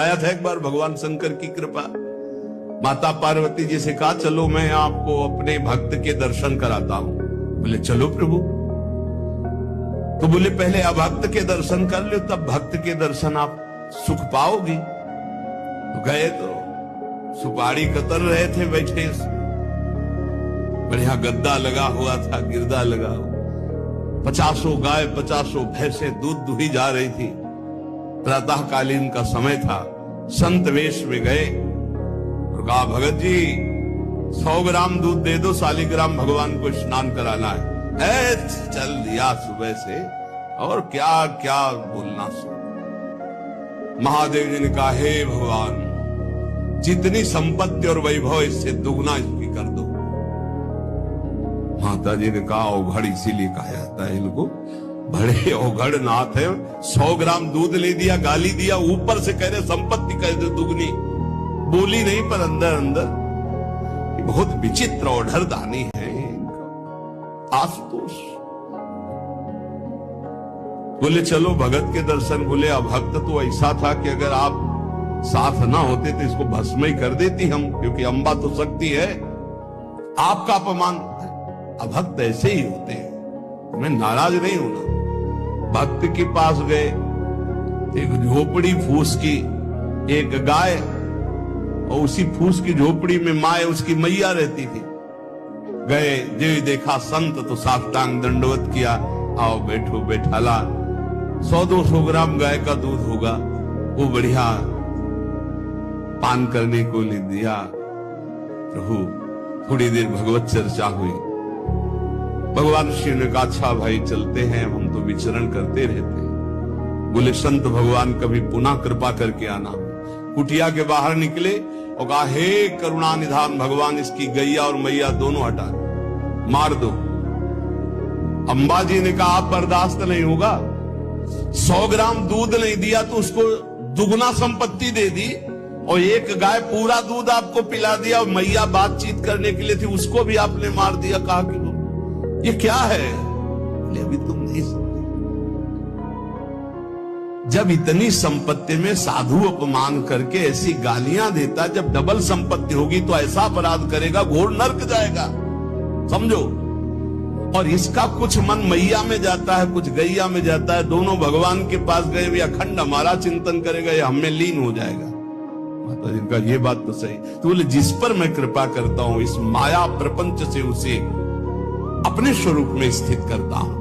बुलाया था एक बार भगवान शंकर की कृपा। माता पार्वती जी से कहा चलो मैं आपको अपने भक्त के दर्शन कराता हूं। बोले चलो प्रभु। तो बोले पहले अभक्त के दर्शन कर लो, तब भक्त के दर्शन आप सुख पाओगी। तो गए तो सुपारी कतर रहे थे बैठे, बढ़िया गद्दा लगा हुआ था, गिरदा लगा हुआ, 50 गाय 50 भैंसे दूध दुही जा रही थी। प्रातःकालीन का समय था। संत वेश में गए और कहा भगत जी 100 ग्राम दूध दे दो, शालिग्राम भगवान को स्नान कराना है। चल दिया सुबह से, और क्या क्या बोलना सुन। महादेव जी ने कहा हे भगवान, जितनी संपत्ति और वैभव इससे दुगना इसकी कर दो। माता जी ने कहा औघड़ इसीलिए कहा जाता है इनको, बड़े औघड़ नाथ है। 100 ग्राम दूध ले दिया, गाली दिया, ऊपर से कह रहे संपत्ति कह दो दुगनी। बोली नहीं पर अंदर अंदर बहुत विचित्र औढ़र दानी है आशुतोष। बोले चलो भगत के दर्शन। बोले अभक्त तो ऐसा था कि अगर आप साथ ना होते तो इसको भस्म ही कर देती हम, क्योंकि अंबा तो शक्ति है। आपका अपमान, अभक्त ऐसे ही होते हैं, मैं नाराज नहीं होना। भक्त के पास गए, एक झोपड़ी फूस की, एक गाय, और उसी फूस की झोपड़ी में माए उसकी मैया रहती थी। गए जो देखा संत तो साष्टांग दंडवत किया, आओ बैठो बैठाला। 100-200 ग्राम गाय का दूध होगा, वो बढ़िया पान करने को ले दिया। प्रभु थोड़ी देर भगवत चर्चा हुई। भगवान श्री ने कहा अच्छा भाई चलते हैं, हम तो विचरण करते रहते हैं। बोले संत भगवान कभी पुनः कृपा करके आना। कुटिया के बाहर निकले और कहा हे करुणा निधान भगवान, इसकी गैया और मैया दोनों हटा मार दो। अंबा जी ने कहा आप बर्दाश्त नहीं होगा। 100 ग्राम दूध नहीं दिया तो उसको दुगना संपत्ति दे दी, और एक गाय पूरा दूध आपको पिला दिया, और मैया बातचीत करने के लिए थी उसको भी आपने मार दिया। कहा कि ये क्या है? अभी तुम नहीं समझे। जब इतनी संपत्ति में साधु अपमान करके ऐसी गालियां देता, जब डबल संपत्ति होगी तो ऐसा अपराध करेगा घोर नर्क जाएगा, समझो। और इसका कुछ मन मैया में जाता है, कुछ गैया में जाता है। दोनों भगवान के पास गए हुए अखंड हमारा चिंतन करेगा, ये हमें लीन हो जाएगा। माता जी का ये बात तो सही। तो बोले जिस पर मैं कृपा करता हूं इस माया प्रपंच से उसे अपने स्वरूप में स्थित करता हूं।